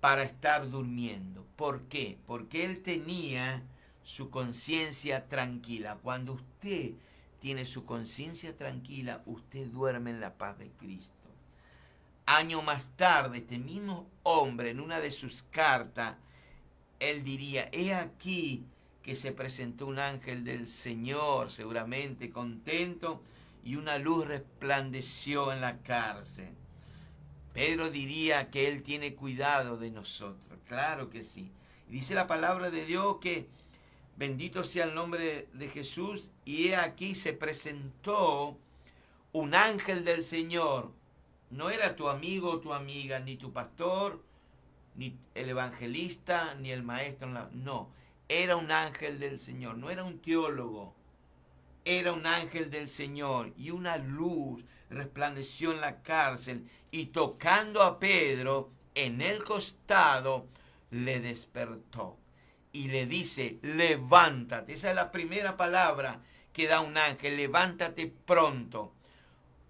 para estar durmiendo. ¿Por qué? Porque él tenía su conciencia tranquila. Cuando usted tiene su conciencia tranquila, usted duerme en la paz de Cristo. Años más tarde, este mismo hombre, en una de sus cartas, él diría: he aquí que se presentó un ángel del Señor, seguramente contento, y una luz resplandeció en la cárcel. Pedro diría que él tiene cuidado de nosotros. Claro que sí. Y dice la palabra de Dios que bendito sea el nombre de Jesús, y he aquí se presentó un ángel del Señor. No era tu amigo o tu amiga, ni tu pastor, ni el evangelista, ni el maestro. No, era un ángel del Señor. No era un teólogo. Era un ángel del Señor, y una luz resplandeció en la cárcel, y tocando a Pedro en el costado, le despertó y le dice: levántate. Esa es la primera palabra que da un ángel: levántate pronto.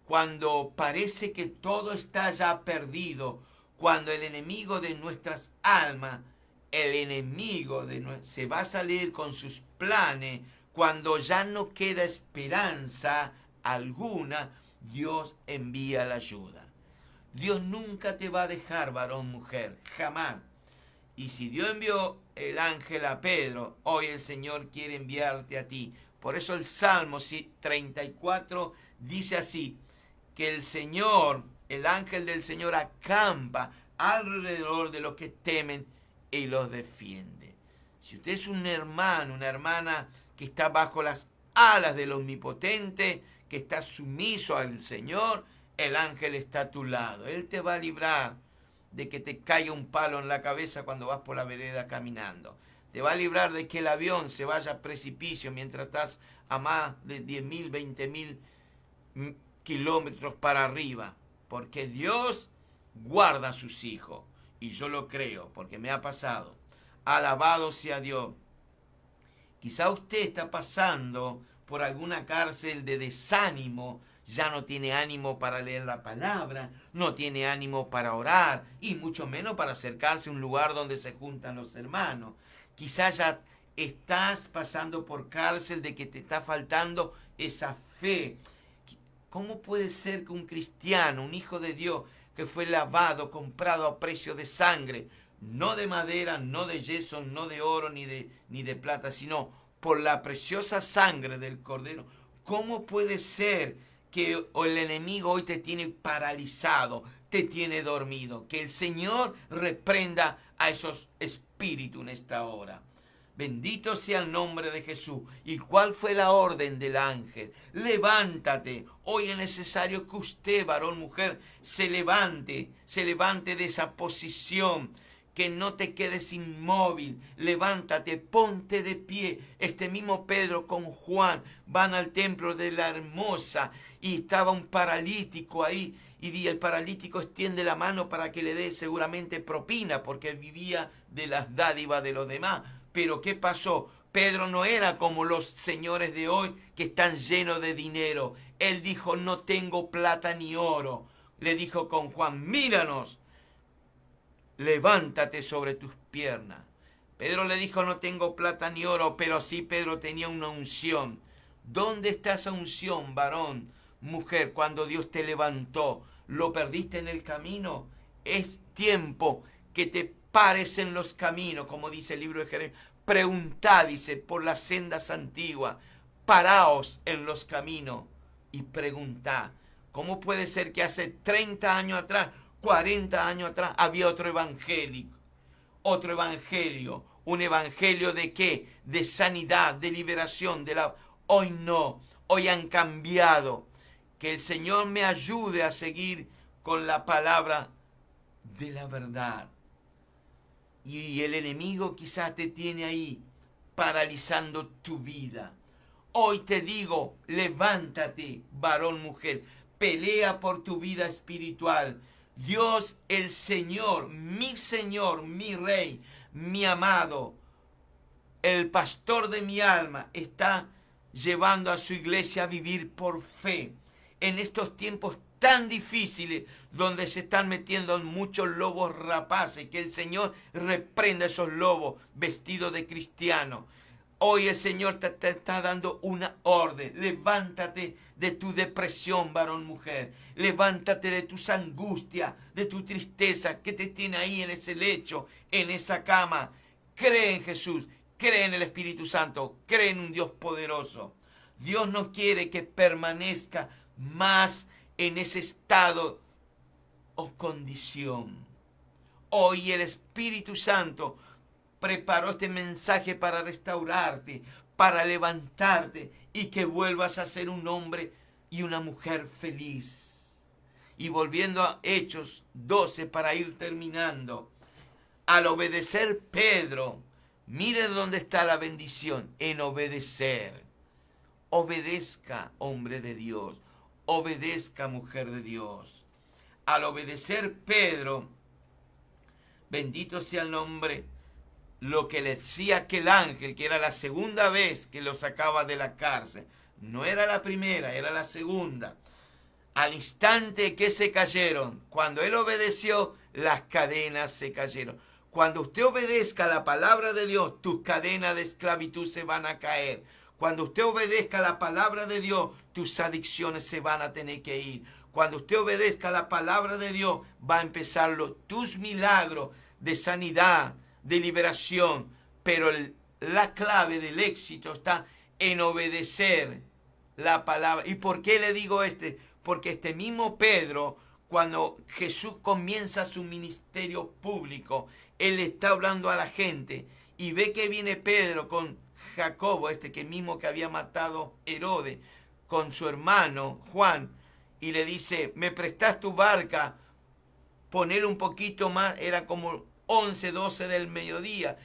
Cuando parece que todo está ya perdido, cuando el enemigo de nuestras almas, el enemigo se va a salir con sus planes, cuando ya no queda esperanza alguna, Dios envía la ayuda. Dios nunca te va a dejar, varón, mujer, jamás. Y si Dios envió el ángel a Pedro, hoy el Señor quiere enviarte a ti. Por eso el Salmo 34 dice así, que el Señor, el ángel del Señor, acampa alrededor de los que temen y los defiende. Si usted es un hermano, una hermana que está bajo las alas del Omnipotente, que está sumiso al Señor, el ángel está a tu lado. Él te va a librar de que te caiga un palo en la cabeza cuando vas por la vereda caminando. Te va a librar de que el avión se vaya a precipicio mientras estás a más de 10.000, 20.000 kilómetros para arriba. Porque Dios guarda a sus hijos. Y yo lo creo, porque me ha pasado. Alabado sea Dios. Quizá usted está pasando por alguna cárcel de desánimo, ya no tiene ánimo para leer la palabra, no tiene ánimo para orar y mucho menos para acercarse a un lugar donde se juntan los hermanos. Quizás ya estás pasando por cárcel de que te está faltando esa fe. ¿Cómo puede ser que un cristiano, un hijo de Dios, que fue lavado, comprado a precio de sangre, no de madera, no de yeso, no de oro, ni de plata, sino por la preciosa sangre del Cordero, cómo puede ser que el enemigo hoy te tiene paralizado, te tiene dormido? Que el Señor reprenda a esos espíritus en esta hora. Bendito sea el nombre de Jesús. ¿Y cuál fue la orden del ángel? Levántate. Hoy es necesario que usted, varón, mujer, se levante de esa posición, que no te quedes inmóvil. Levántate, ponte de pie. Este mismo Pedro con Juan van al templo de la Hermosa y estaba un paralítico ahí. Y el paralítico extiende la mano para que le dé seguramente propina, porque él vivía de las dádivas de los demás. Pero ¿qué pasó? Pedro no era como los señores de hoy que están llenos de dinero. Él dijo, no tengo plata ni oro. Le dijo con Juan, míranos, levántate sobre tus piernas. Pedro le dijo, no tengo plata ni oro, pero sí Pedro tenía una unción. ¿Dónde está esa unción, varón, mujer, cuando Dios te levantó? ¿Lo perdiste en el camino? Es tiempo que te pares en los caminos, como dice el libro de Jeremías. Preguntad, dice, por las sendas antiguas. Paraos en los caminos y preguntad. ¿Cómo puede ser que hace 30 años atrás, 40 años atrás, había otro evangelio? Otro evangelio. ¿Un evangelio de qué? De sanidad, de liberación. Hoy no. Hoy han cambiado. Que el Señor me ayude a seguir con la palabra de la verdad. Y el enemigo quizás te tiene ahí paralizando tu vida. Hoy te digo, levántate, varón, mujer, pelea por tu vida espiritual. Dios, el Señor, mi Rey, mi amado, el pastor de mi alma, está llevando a su iglesia a vivir por fe en estos tiempos tan difíciles, donde se están metiendo muchos lobos rapaces. Que el Señor reprenda a esos lobos vestidos de cristiano. Hoy el Señor te está dando una orden. Levántate de tu depresión, varón, mujer. Levántate de tus angustias, de tu tristeza que te tiene ahí en ese lecho, en esa cama. Cree en Jesús, cree en el Espíritu Santo, cree en un Dios poderoso. Dios no quiere que permanezca más en ese estado o condición. Hoy el Espíritu Santo preparó este mensaje para restaurarte, para levantarte y que vuelvas a ser un hombre y una mujer feliz. Y volviendo a Hechos 12 para ir terminando, al obedecer Pedro, mire dónde está la bendición, en obedecer. Obedezca, hombre de Dios. Obedezca, mujer de Dios. Al obedecer Pedro, bendito sea el nombre, lo que le decía aquel ángel, que era la segunda vez que lo sacaba de la cárcel. No era la primera, era la segunda. Al instante que se cayeron, cuando él obedeció, las cadenas se cayeron. Cuando usted obedezca la palabra de Dios, tus cadenas de esclavitud se van a caer. Cuando usted obedezca la palabra de Dios, tus adicciones se van a tener que ir. Cuando usted obedezca la palabra de Dios, va a empezar tus milagros de sanidad, de liberación. Pero la clave del éxito está en obedecer la palabra. ¿Y por qué le digo Porque este mismo Pedro, cuando Jesús comienza su ministerio público, él está hablando a la gente y ve que viene Pedro con Jacobo, que mismo que había matado Herodes, con su hermano Juan, y le dice, ¿me prestás tu barca? Poner un poquito más, era como 11, 12 del mediodía.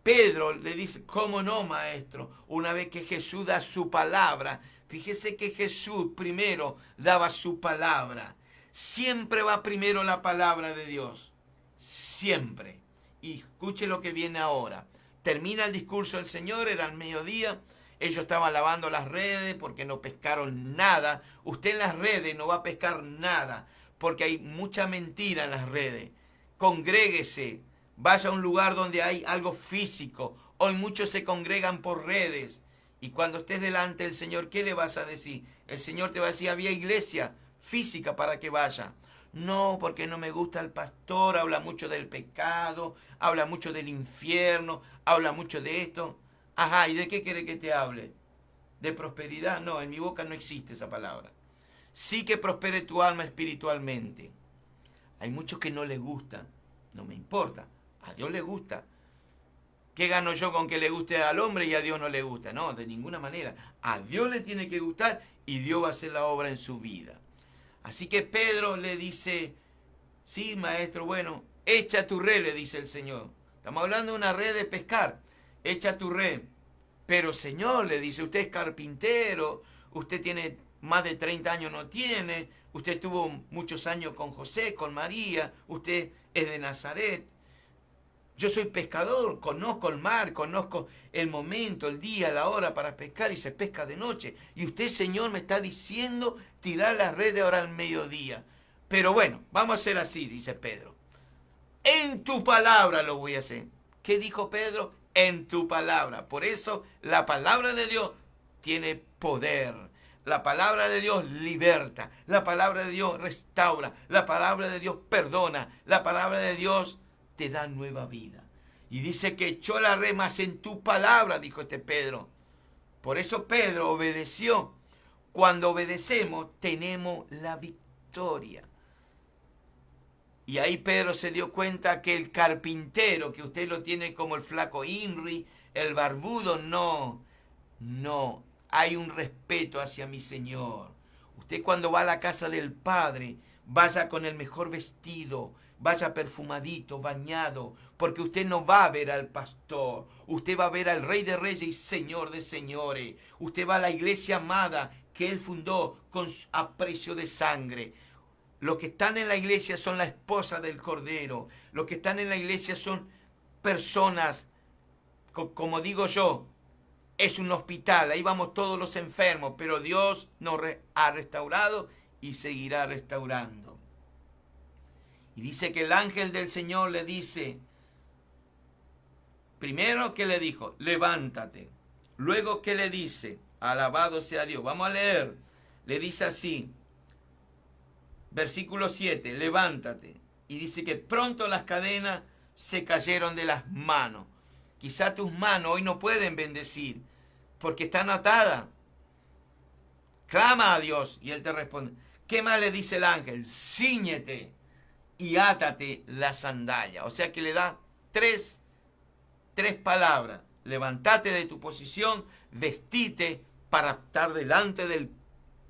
Pedro le dice, ¿cómo no, maestro? Una vez que Jesús da su palabra, fíjese que Jesús primero daba su palabra. Siempre va primero la palabra de Dios. Siempre. Y escuche lo que viene ahora. Termina el discurso del Señor, era el mediodía, Ellos estaban lavando las redes porque no pescaron nada. Usted en las redes no va a pescar nada porque hay mucha mentira en las redes. Congréguese, vaya a un lugar donde hay algo físico. Hoy muchos se congregan por redes. Y cuando estés delante del Señor, ¿qué le vas a decir? El Señor te va a decir, había iglesia física para que vaya. No, porque no me gusta el pastor, habla mucho del pecado, habla mucho del infierno, habla mucho de esto. Ajá, ¿y de qué quiere que te hable? ¿De prosperidad? No, en mi boca no existe esa palabra. Sí que prospere tu alma espiritualmente. Hay muchos que no les gusta, no me importa, a Dios le gusta. ¿Qué gano yo con que le guste al hombre y a Dios no le gusta? No, de ninguna manera. A Dios le tiene que gustar y Dios va a hacer la obra en su vida. Así que Pedro le dice, sí, maestro, bueno, echa tu red, le dice el Señor. Estamos hablando de una red de pescar. Echa tu red. Pero Señor, le dice, usted es carpintero, usted tiene más de 30 años, no tiene, usted tuvo muchos años con José, con María, usted es de Nazaret. Yo soy pescador, conozco el mar, conozco el momento, el día, la hora para pescar y se pesca de noche. Y usted, Señor, me está diciendo tirar la red ahora al mediodía. Pero bueno, vamos a hacer así, dice Pedro. En tu palabra lo voy a hacer. ¿Qué dijo Pedro? En tu palabra. Por eso la palabra de Dios tiene poder. La palabra de Dios liberta. La palabra de Dios restaura. La palabra de Dios perdona. La palabra de Dios te da nueva vida. Y dice que echó la red más en tu palabra, dijo este Pedro. Por eso Pedro obedeció. Cuando obedecemos, tenemos la victoria. Y ahí Pedro se dio cuenta que el carpintero, que usted lo tiene como el flaco Inri, el barbudo, no. Hay un respeto hacia mi Señor. Usted cuando va a la casa del Padre, vaya con el mejor vestido, vaya perfumadito, bañado, porque usted no va a ver al pastor, usted va a ver al Rey de Reyes y Señor de Señores. Usted va a la iglesia amada que Él fundó a precio de sangre. Los que están en la iglesia son la esposa del Cordero. Los que están en la iglesia son personas, como digo yo, es un hospital, ahí vamos todos los enfermos, pero Dios nos ha restaurado y seguirá restaurando. Y dice que el ángel del Señor le dice, primero, ¿qué le dijo? Levántate. Luego, ¿qué le dice? Alabado sea Dios. Vamos a leer. Le dice así, versículo 7, levántate. Y dice que pronto las cadenas se cayeron de las manos. Quizá tus manos hoy no pueden bendecir porque están atadas. Clama a Dios y Él te responde. ¿Qué más le dice el ángel? Cíñete y átate la sandalia. O sea que le da tres palabras. Levántate de tu posición, vestite para estar delante del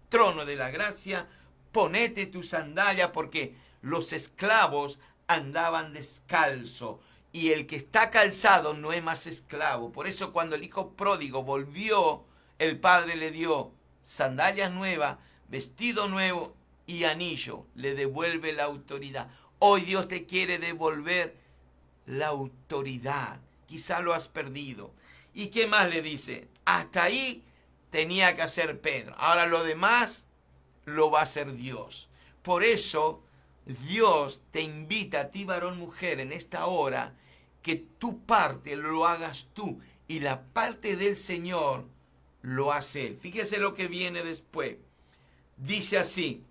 trono de la gracia, ponete tu sandalia porque los esclavos andaban descalzo y el que está calzado no es más esclavo. Por eso cuando el hijo pródigo volvió, el padre le dio sandalias nuevas, vestido nuevo y anillo. Le devuelve la autoridad. Hoy Dios te quiere devolver la autoridad. Quizá lo has perdido. ¿Y qué más le dice? Hasta ahí tenía que hacer Pedro. Ahora lo demás lo va a hacer Dios. Por eso Dios te invita a ti, varón, mujer, en esta hora, que tu parte lo hagas tú y la parte del Señor lo hace Él. Fíjese lo que viene después. Dice así,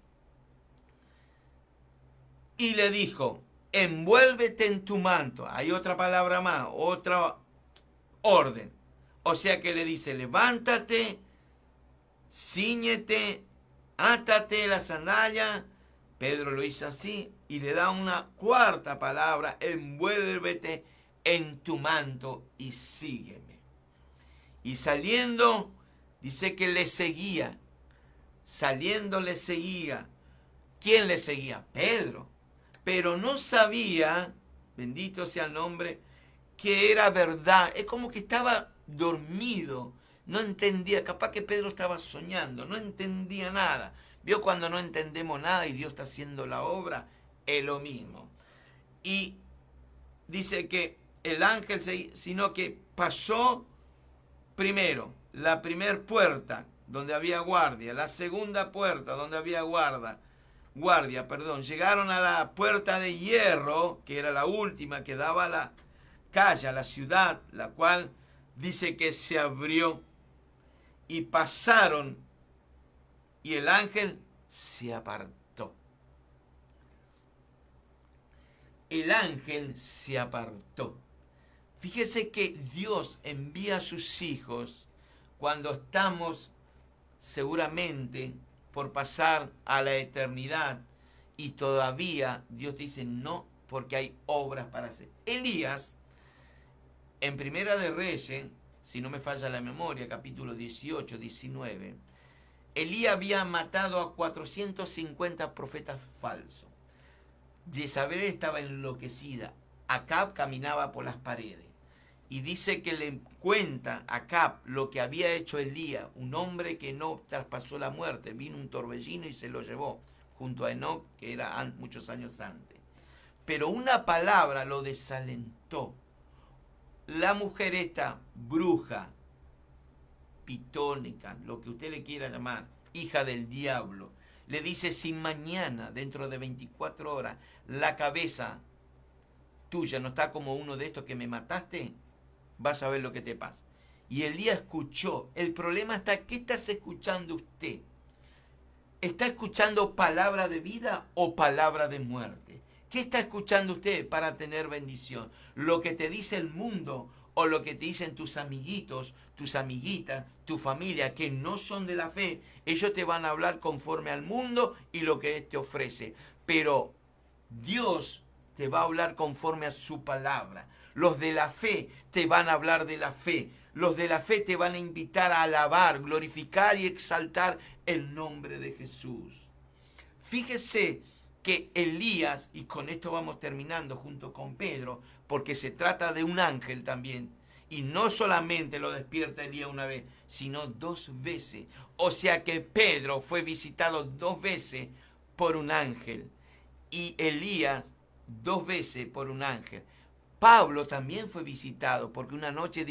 y le dijo, envuélvete en tu manto. Hay otra palabra más, otra orden. O sea que le dice, levántate, cíñete, átate la sandalia. Pedro lo hizo así y le da una cuarta palabra, envuélvete en tu manto y sígueme. Y saliendo, dice que le seguía. Saliendo le seguía. ¿Quién le seguía? Pedro. Pero no sabía, bendito sea el nombre, que era verdad. Es como que estaba dormido. No entendía, capaz que Pedro estaba soñando, no entendía nada. ¿Vio cuando no entendemos nada y Dios está haciendo la obra? Es lo mismo. Y dice que el ángel, sino que pasó primero, la primera puerta donde había guardia, la segunda puerta donde había guardia, llegaron a la puerta de hierro, que era la última que daba a la calle, a la ciudad, la cual dice que se abrió y pasaron y el ángel se apartó. El ángel se apartó. Fíjese que Dios envía a sus hijos cuando estamos seguramente por pasar a la eternidad y todavía Dios dice no, porque hay obras para hacer. Elías, en Primera de Reyes, si no me falla la memoria, capítulo 18, 19, Elías había matado a 450 profetas falsos. Jezabel estaba enloquecida. Acab caminaba por las paredes. Y dice que le cuenta a Acab lo que había hecho Elías, un hombre que no traspasó la muerte. Vino un torbellino y se lo llevó, junto a Enoc, que era muchos años antes. Pero una palabra lo desalentó. La mujer esta, bruja, pitónica, lo que usted le quiera llamar, hija del diablo, le dice: si mañana, dentro de 24 horas, la cabeza tuya no está como uno de estos que me mataste, vas a ver lo que te pasa. Y Elías escuchó. El problema está, ¿qué estás escuchando usted? ¿Está escuchando palabra de vida o palabra de muerte? ¿Qué está escuchando usted para tener bendición? ¿Lo que te dice el mundo o lo que te dicen tus amiguitos, tus amiguitas, tu familia, que no son de la fe? Ellos te van a hablar conforme al mundo y lo que te ofrece. Pero Dios te va a hablar conforme a su palabra. Los de la fe te van a hablar de la fe. Los de la fe te van a invitar a alabar, glorificar y exaltar el nombre de Jesús. Fíjese que Elías, y con esto vamos terminando junto con Pedro, porque se trata de un ángel también, y no solamente lo despierta Elías una vez, sino 2 veces. O sea que Pedro fue visitado 2 veces por un ángel, y Elías 2 veces por un ángel. Pablo también fue visitado, porque una noche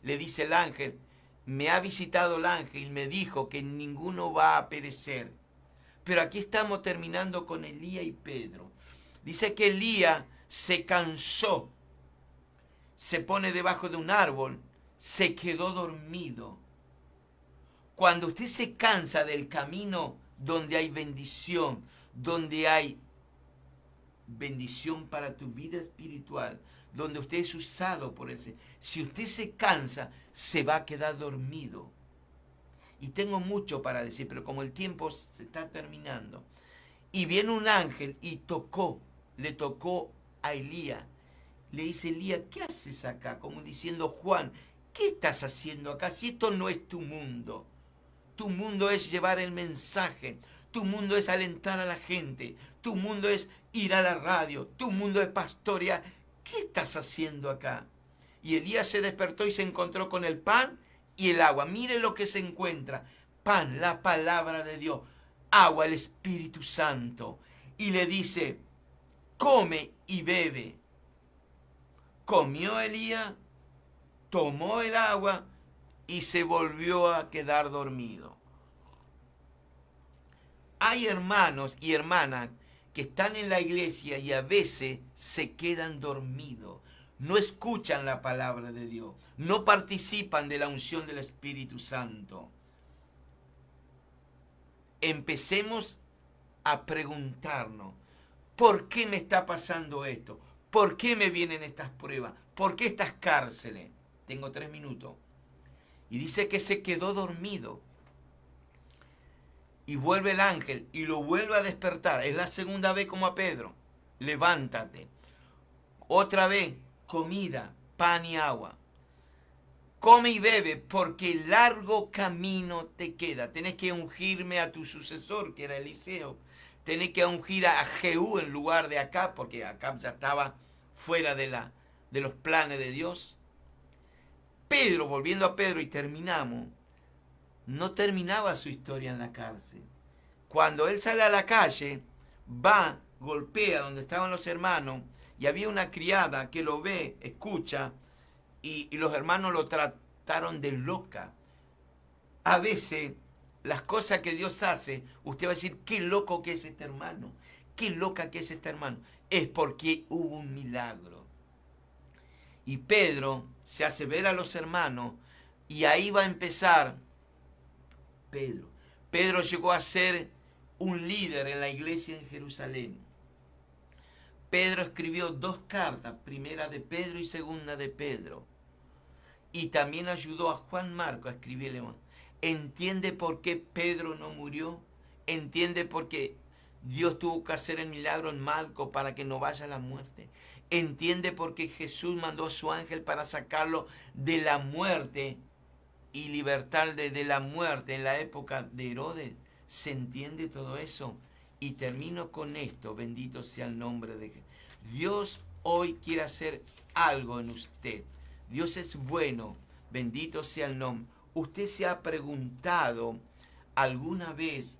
le dice el ángel: me ha visitado el ángel y me dijo que ninguno va a perecer. Pero aquí estamos terminando con Elías y Pedro. Dice que Elías se cansó, se pone debajo de un árbol, se quedó dormido. Cuando usted se cansa del camino donde hay bendición, donde hay bendición para tu vida espiritual, donde usted es usado por Él, si usted se cansa, se va a quedar dormido. Y tengo mucho para decir, pero como el tiempo se está terminando, y viene un ángel y le tocó a Elías. Le dice: Elías, ¿qué haces acá? Como diciendo: Juan, ¿qué estás haciendo acá? Si esto no es tu mundo. Tu mundo es llevar el mensaje. Tu mundo es alentar a la gente. Tu mundo es ir a la radio. Tu mundo es pastorear. ¿Qué estás haciendo acá? Y Elías se despertó y se encontró con el pan y el agua. Mire lo que se encuentra: pan, la palabra de Dios; agua, el Espíritu Santo. Y le dice: come y bebe. Comió Elías, tomó el agua y se volvió a quedar dormido. Hay hermanos y hermanas que están en la iglesia y a veces se quedan dormidos. No escuchan la palabra de Dios. No participan de la unción del Espíritu Santo. Empecemos a preguntarnos: ¿por qué me está pasando esto? ¿Por qué me vienen estas pruebas? ¿Por qué estas cárceles? Tengo 3 minutos. Y dice que se quedó dormido. Y vuelve el ángel y lo vuelve a despertar. Es la segunda vez como a Pedro: levántate. Otra vez, comida, pan y agua. Come y bebe, porque largo camino te queda. Tenés que ungirme a tu sucesor, que era Eliseo. Tenés que ungir a Jehú en lugar de Acab, porque Acab ya estaba fuera de los planes de Dios. Pedro, volviendo a Pedro y terminamos, no terminaba su historia en la cárcel. Cuando él sale a la calle, va, golpea donde estaban los hermanos, y había una criada que lo ve, escucha, y los hermanos lo trataron de loca. A veces las cosas que Dios hace, usted va a decir, qué loco que es este hermano, qué loca que es este hermano. Es porque hubo un milagro. Y Pedro se hace ver a los hermanos y ahí va a empezar Pedro. Pedro llegó a ser un líder en la iglesia en Jerusalén. Pedro escribió 2 cartas, primera de Pedro y segunda de Pedro. Y también ayudó a Juan Marco a escribirle más. ¿Entiende por qué Pedro no murió? ¿Entiende por qué Dios tuvo que hacer el milagro en Marco para que no vaya a la muerte? ¿Entiende por qué Jesús mandó a su ángel para sacarlo de la muerte y libertarle de la muerte en la época de Herodes? ¿Se entiende todo eso? Y termino con esto, bendito sea el nombre de Jesús. Dios hoy quiere hacer algo en usted. Dios es bueno, bendito sea el nombre. ¿Usted se ha preguntado alguna vez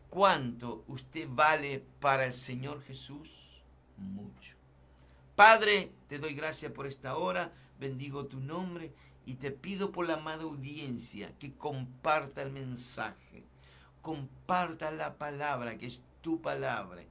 cuánto usted vale para el Señor Jesús? Mucho. Padre, te doy gracias por esta hora, bendigo tu nombre y te pido por la amada audiencia que comparta el mensaje, comparta la palabra que es tu palabra.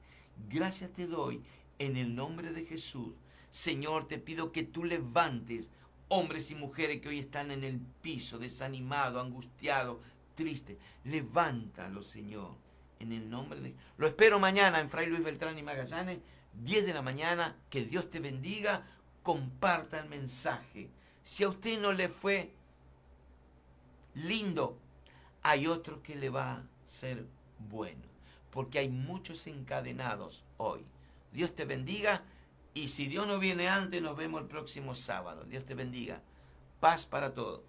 Gracias te doy en el nombre de Jesús. Señor, te pido que tú levantes hombres y mujeres que hoy están en el piso, desanimados, angustiados, tristes. Levántalos, Señor, en el nombre de... Lo espero mañana en Fray Luis Beltrán y Magallanes, 10 de la mañana. Que Dios te bendiga. Comparta el mensaje. Si a usted no le fue lindo, hay otro que le va a ser bueno. Porque hay muchos encadenados hoy. Dios te bendiga. Y si Dios no viene antes, nos vemos el próximo sábado. Dios te bendiga. Paz para todos.